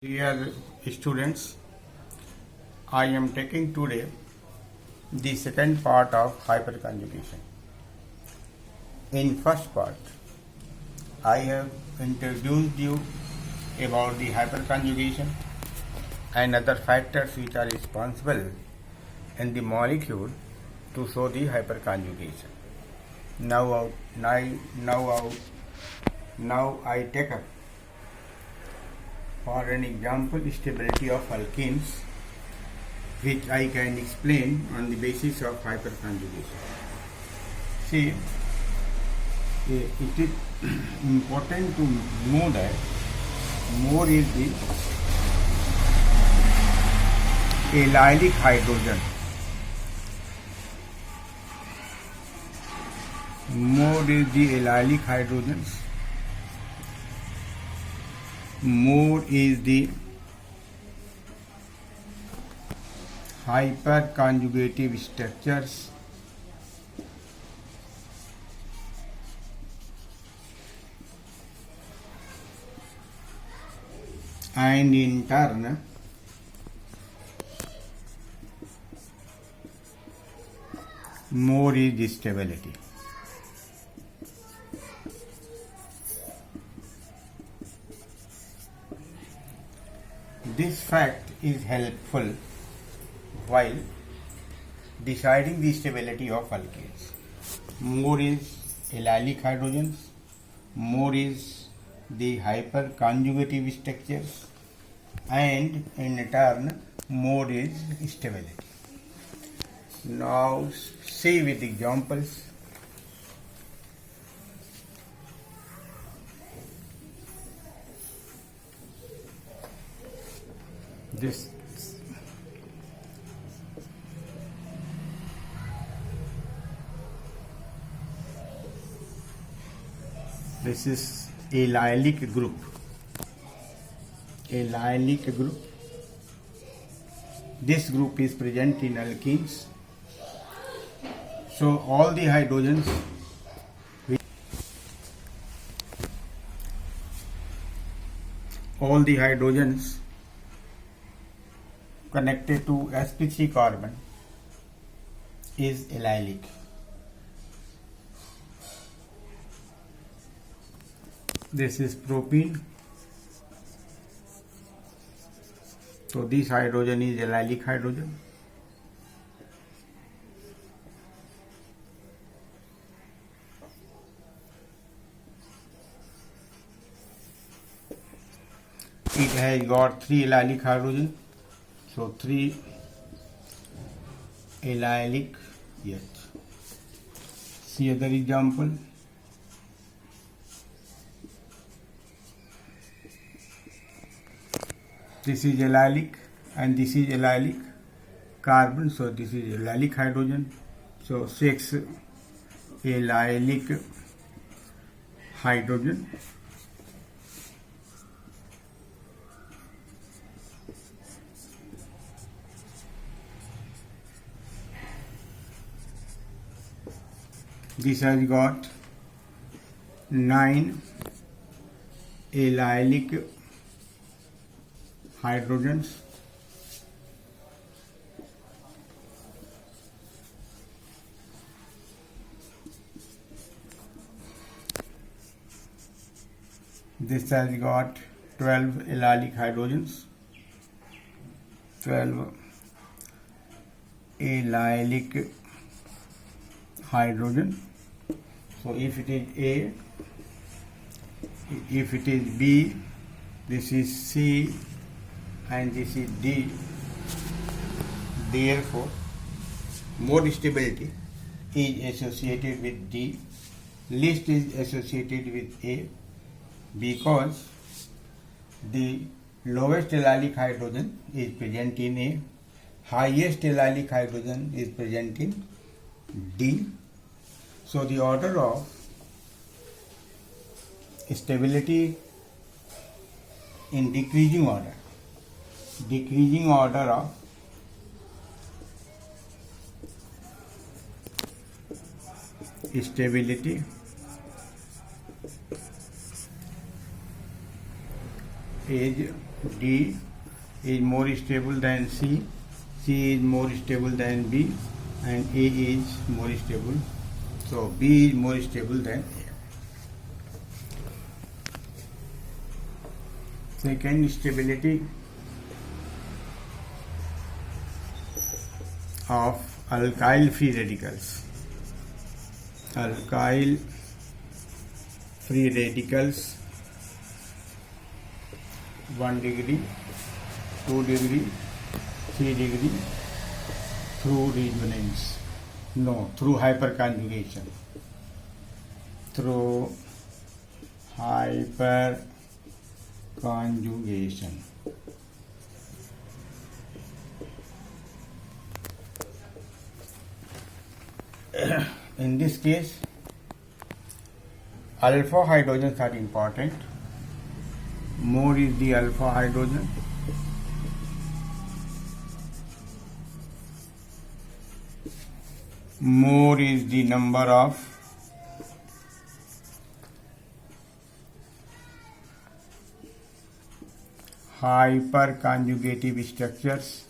Dear students, I am taking today the second part of hyperconjugation. In first part, I have introduced you about the hyperconjugation and other factors which are responsible in the molecule to show the hyperconjugation. Now I take up for an example stability of alkenes, which I can explain on the basis of hyperconjugation. See, it is important to know that more is the allylic hydrogen. More is the allylic hydrogens. More is the hyperconjugative structures, and in turn more is the stability. This fact is helpful while deciding the stability of alkanes. More is allylic hydrogens, more is the hyperconjugative structures, and in turn more is stability. Now see with examples. This is allylic group. Allylic group. This group is present in alkenes. So all the hydrogens connected to sp3 carbon is allylic. This is propene. So this hydrogen is allylic hydrogen. It has got 3 allylic hydrogen. So 3 allylic, yes. See other example. This is allylic and this is allylic carbon. So this is allylic hydrogen. So 6 allylic hydrogen. This has got 9 allylic hydrogens. This has got 12 allylic hydrogens. 12 allylic hydrogen. So if it is A, if it is B, this is C, and this is D. Therefore, more stability is associated with D, least is associated with A, because the lowest allylic hydrogen is present in A, highest allylic hydrogen is present in D. So the order of stability in decreasing order of stability is D is more stable than C, C is more stable than B, and A is more stable. So B is more stable than A. Second, stability of alkyl free radicals. Alkyl free radicals 1 degree, 2 degree, 3 degree through resonance. No, through hyperconjugation. Through hyperconjugation. In this case, alpha hydrogens are important. More is the alpha hydrogen. More is the number of hyperconjugative structures.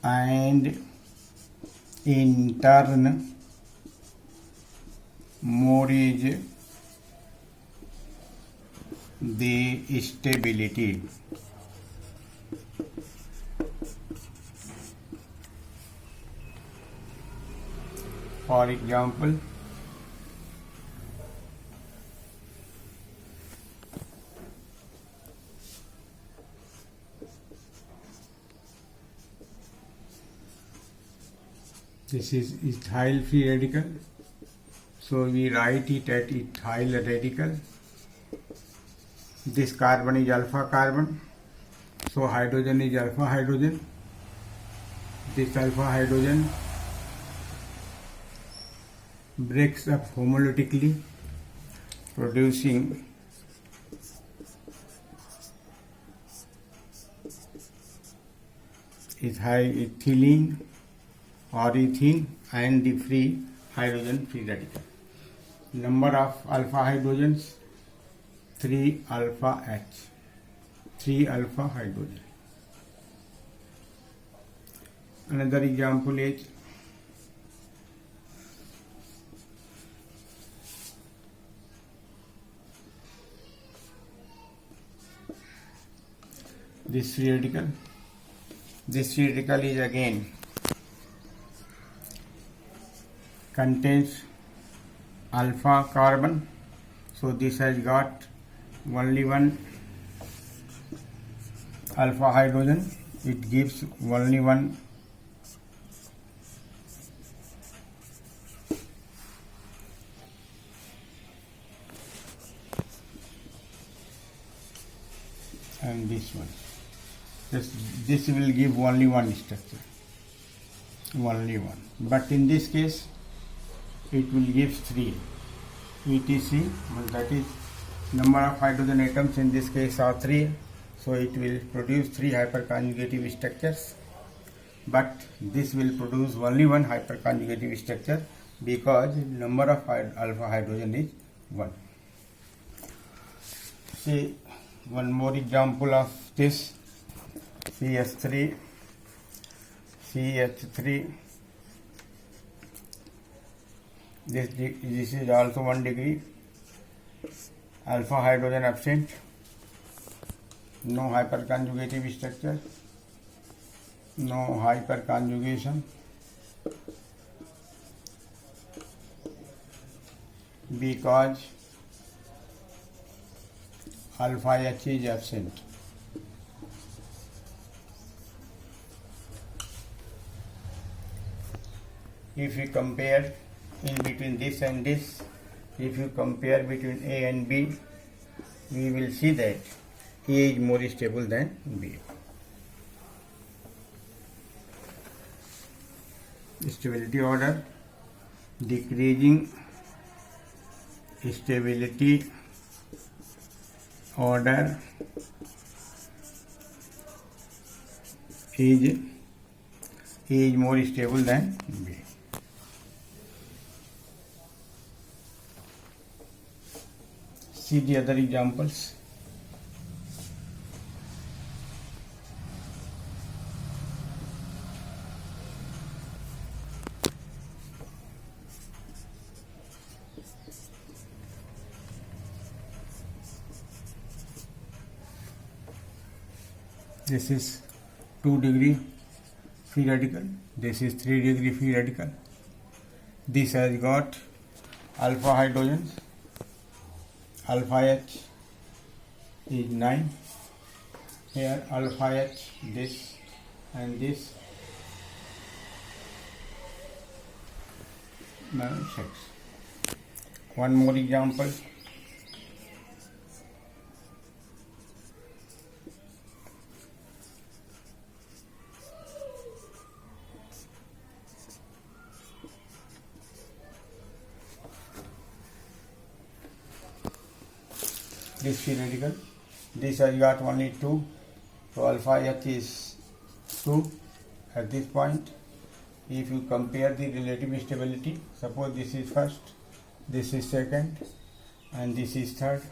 And in turn, more is the stability. For example, this is ethyl free radical, so we write it at ethyl radical. This carbon is alpha carbon, so hydrogen is alpha hydrogen. This alpha hydrogen breaks up homolytically, producing ethylene or ethene and the free hydrogen free radical. Number of alpha hydrogens 3 alpha H, 3 alpha hydrogen. Another example is this free radical. This free radical is again contains alpha carbon, so this has got only one alpha hydrogen. It gives only one and this one. This will give only one structure, only one. But in this case, it will give 3 etc. That is, number of hydrogen atoms in this case are 3, so it will produce 3 hyperconjugative structures. But this will produce only one hyperconjugative structure because number of alpha hydrogen is 1. See one more example of this. CH3, CH3. This is also 1 degree. Alpha hydrogen absent. No hyperconjugative structure. No hyperconjugation. Because alpha H is absent. If you compare in between this and this, if you compare between A and B, we will see that A is more stable than B. Stability order, decreasing stability order is A is more stable than B. see the other examples. This is 2 degree free radical, this is 3 degree free radical. This has got alpha hydrogens, alpha H is 9, here alpha H, this and this, 6. One more example. This free radical, this has got only 2, so alpha H is 2 at this point. If you compare the relative stability, suppose this is first, this is second, and this is third,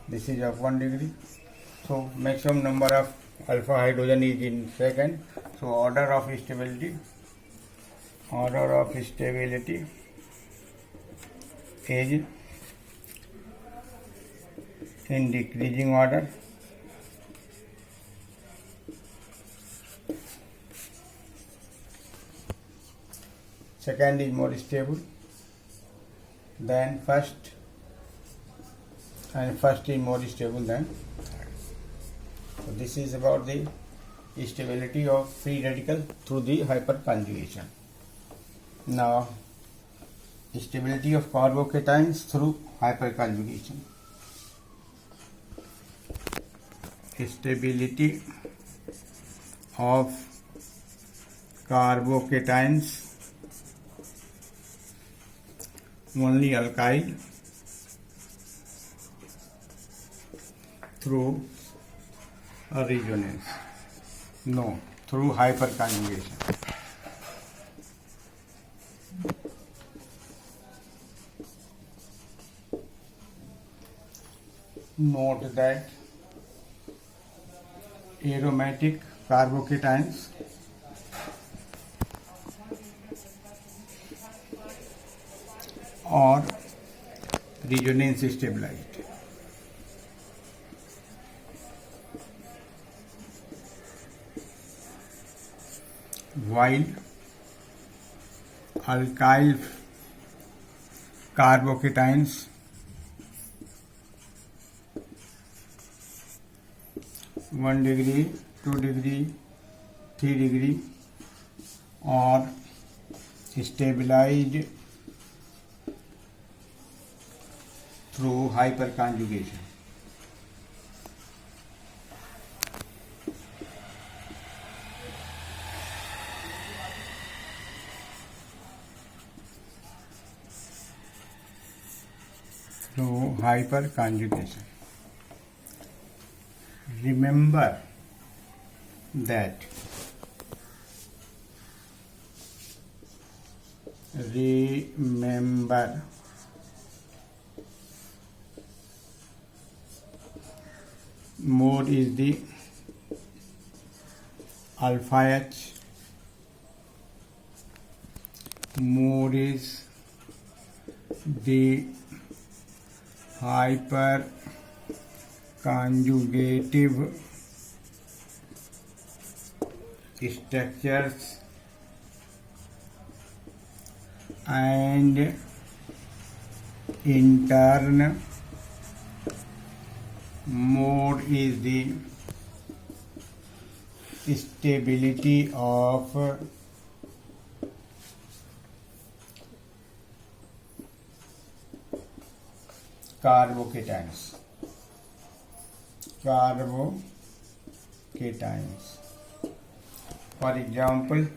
this is of 1 degree, so maximum number of alpha hydrogen is in second, so order of stability is in decreasing order. Second is more stable than first, and first is more stable than third. So this is about the stability of free radical through the hyperconjugation. Now, stability of carbocations through hyperconjugation. Stability of carbocations, only alkyl, through a resonance. No, through hyperconjugation. Note that aromatic carbocations are resonance stabilized, while alkyl carbocations (1 degree, 2 degree, 3 degree) are stabilized through hyperconjugation. Through hyperconjugation. Remember that mode is the alpha H, mode is the hyperconjugative structures, and in turn mode is the stability of carbocations. For example,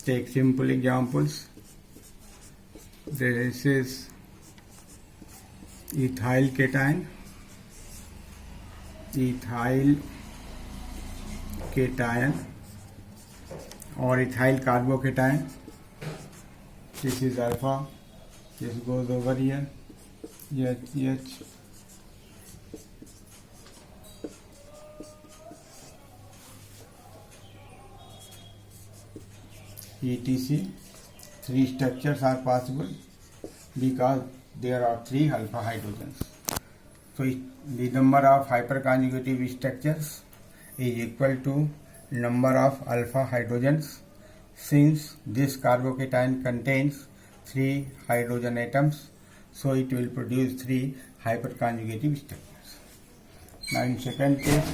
take simple examples. This is ethyl cation, ethyl cation or ethyl carbocation. This is alpha. This goes over here. H. etc. Three structures are possible because there are three alpha hydrogens. So the number of hyperconjugative structures is equal to number of alpha hydrogens. Since this carbocation contains three hydrogen atoms, so it will produce three hyperconjugative structures. Now in second case,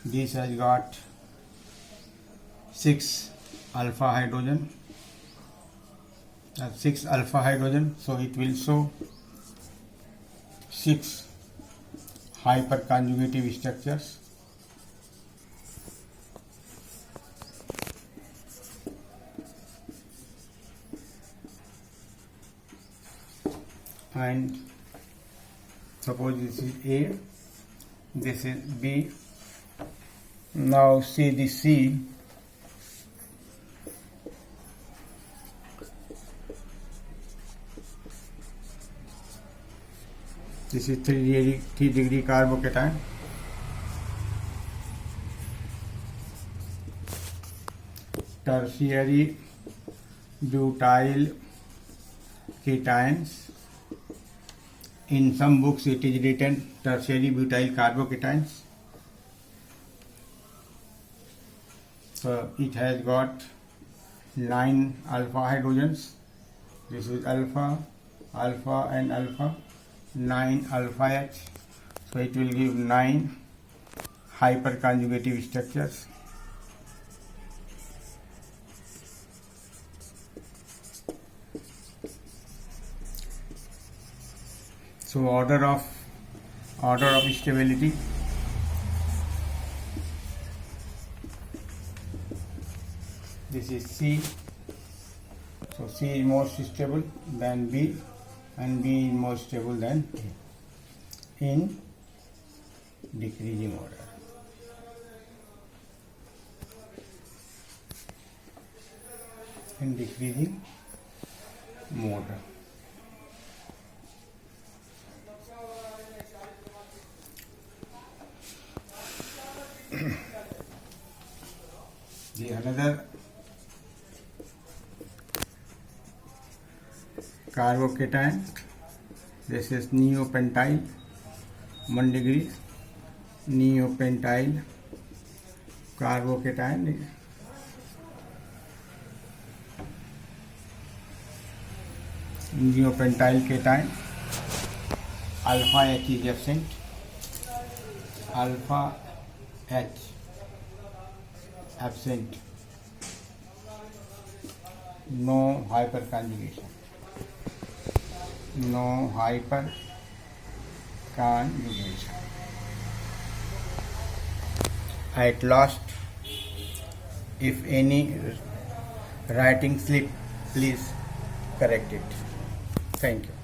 this has got 6 alpha hydrogen, so it will show 6 hyperconjugative structures. And suppose this is A, this is B. Now see the C. This is 3 degree carbocation. Tertiary butyl cations. In some books it is written tertiary butyl carbocations. So it has got 9 alpha hydrogens. This is alpha, alpha and alpha, 9 alpha H. So it will give 9 hyperconjugative structures. So order of stability. This is C. So C is more stable than B, and B is more stable than A in decreasing order. In decreasing order. The another carbocation, this is neopentyl, 1 degree neopentyl carbocation. Neopentyl cation, alpha H is absent, alpha H absent, no hyperconjugation, no hyperconjugation. At last, if any writing slip, please correct it. Thank you.